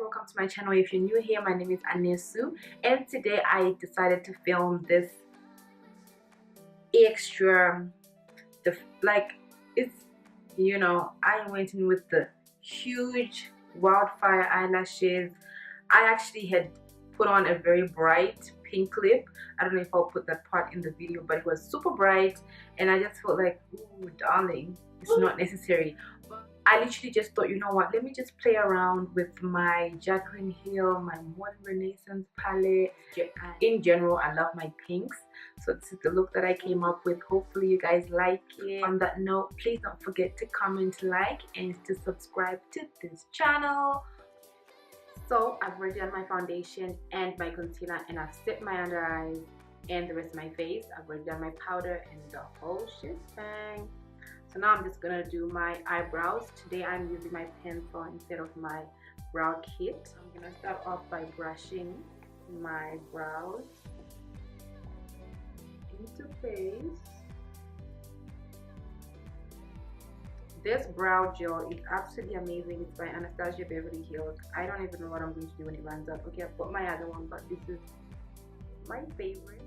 welcome to my channel. If you're new here, my name is Anesu, and today I decided to film this extra, it's, you know, I went in with the huge wildfire eyelashes. I actually had put on a very bright pink lip. I don't know if I'll put that part in the video, but it was super bright, and I just felt like, ooh, darling, it's not necessary. I literally just thought, you know what, let me just play around with my Jacylin Hill, my Modern Renaissance palette. In general, I love my pinks, so this is the look that I came up with. Hopefully you guys like it. On that note, please don't forget to comment, like, and to subscribe to this channel. So I've already done my foundation and my concealer, and I've set my under eyes and the rest of my face. I've already done my powder and the whole shebang. So now I'm just gonna do my eyebrows. Today I'm using my pencil instead of my brow kit. I'm gonna start off by brushing my brows into place. This brow gel is absolutely amazing. It's by Anastasia Beverly Hills. I don't even know what I'm going to do when it runs out. Okay, I've got my other one, but this is my favorite.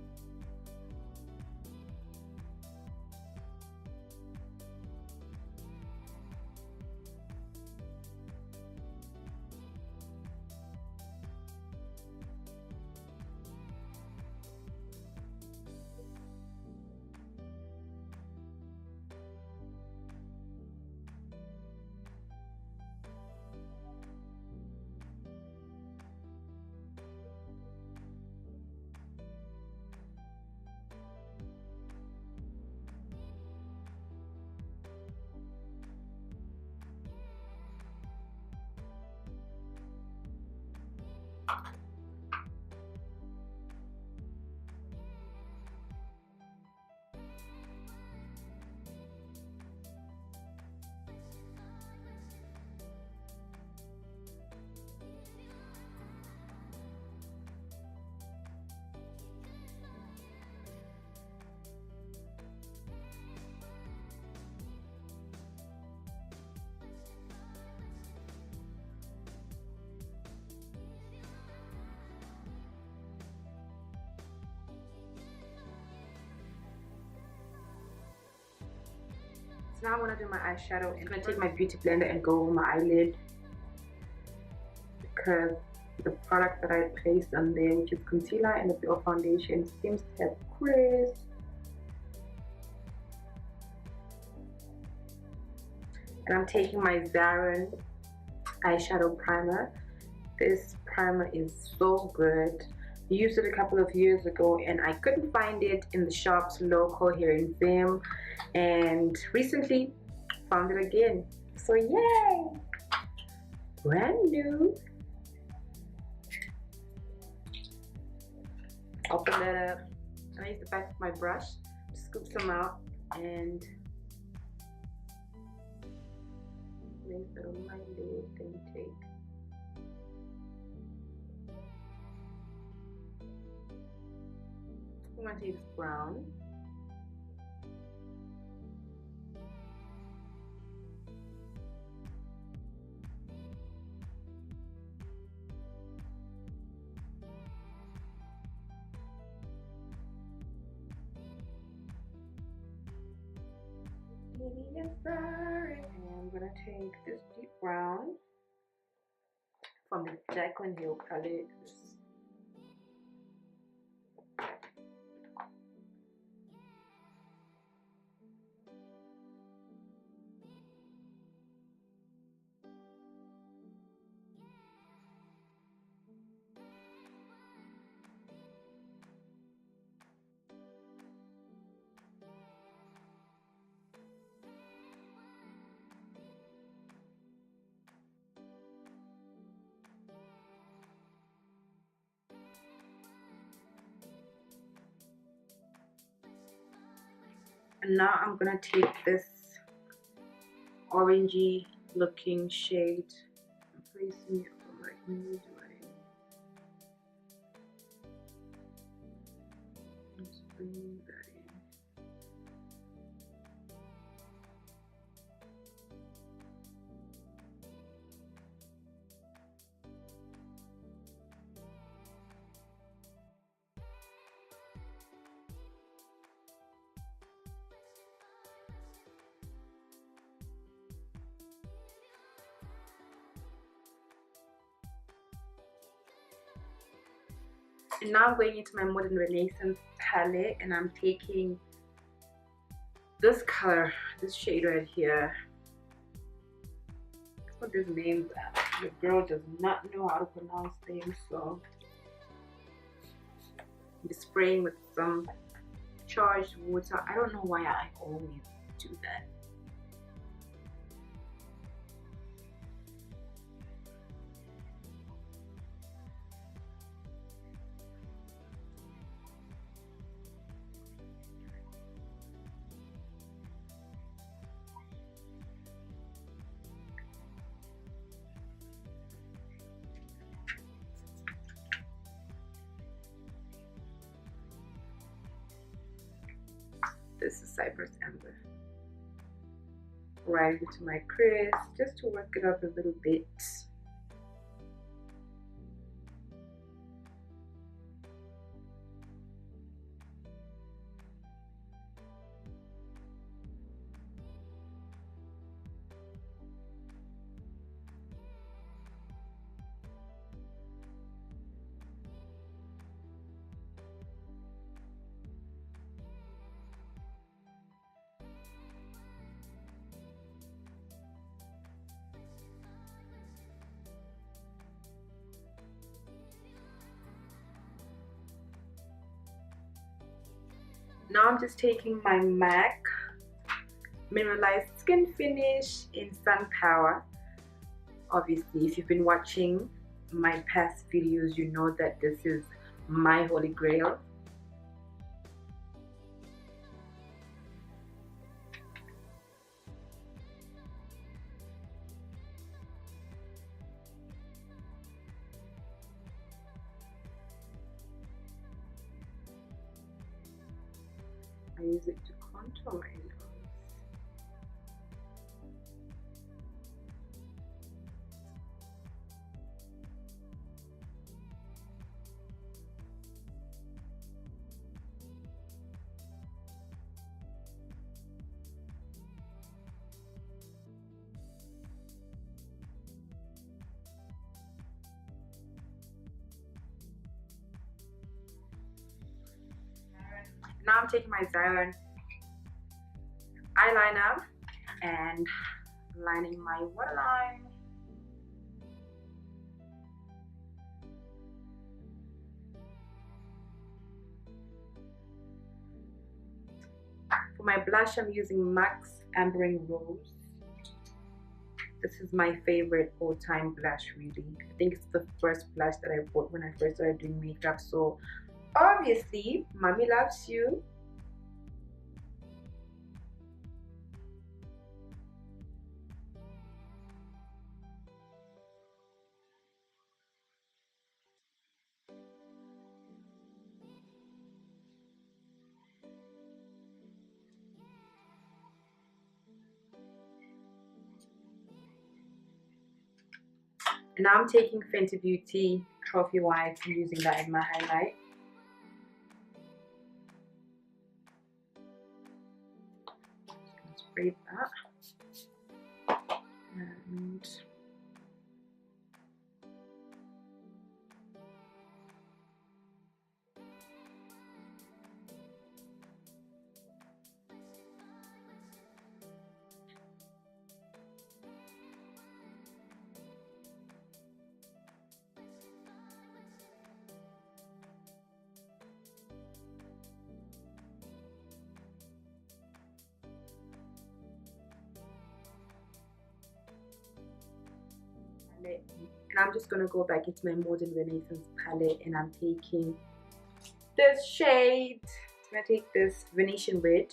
Now I'm gonna do my eyeshadow, and I'm gonna take my beauty blender and go over my eyelid, because the product that I placed on there, which is concealer and a bit of foundation, seems to have creased. And I'm taking my Zarin eyeshadow primer. This primer is so good. I used it a couple of years ago and I couldn't find it in the shops local here in Vim, and recently found it again. So yay! Brand new. Open that up. I use the back of my brush to scoop some out and place it on my lid, then take I'm going to use brown. And I'm going to take this deep brown from the Jacylin Hill palette. And now I'm gonna take this orangey looking shade and placing it from like midway. Just bring that in. And now I'm going into my Modern Renaissance palette, and I'm taking this color, this shade right here. Let's put this name. The girl does not know how to pronounce things, so I'm just spraying with some charged water. I don't know why I always do that. This is Cypress Amber. Right into my crease, just to work it up a little bit. Now I'm just taking my MAC Mineralize Skinfinish in Sunpower. Obviously, if you've been watching my past videos, you know that this is my holy grail. I use it to contour my nose. Now I'm taking my Jacylin eyeliner and lining my waterline. For my blush, I'm using MAC's Ambering Rose. This is my favorite all-time blush, really. I think it's the first blush that I bought when I first started doing makeup, so obviously, mommy loves you. And now I'm taking Fenty Beauty Trophy White and using that in my highlight. Spray that. And I'm just going to go back into my Modern Renaissance palette, and I'm taking this shade. I'm going to take this Venetian Red.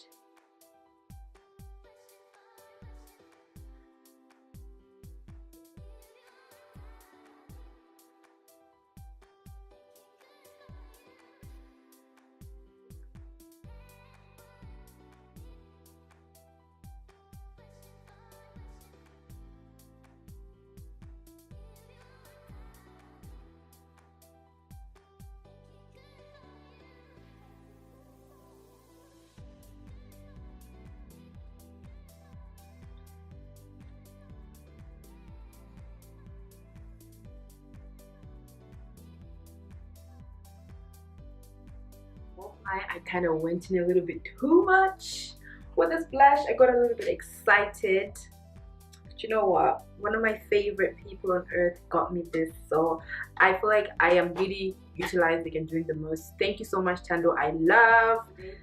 I kind of went in a little bit too much with this blush. I got a little bit excited. But you know what? One of my favorite people on earth got me this, so I feel like I am really utilizing and doing the most. Thank you so much, Tando. I love this.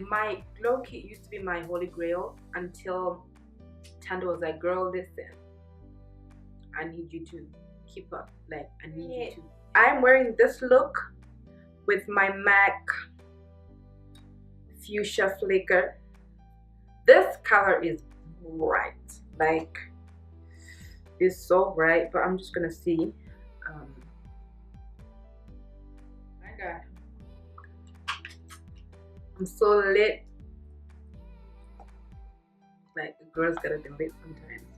My glow kit used to be my holy grail until Tando was like, girl, listen, I need you to keep up. Like, I need you to. I'm wearing this look with my MAC Fuchsia Flicker. This color is bright, like it's so bright, but I'm just gonna see. My God, I'm so lit. Like, a girl's gotta be lit sometimes.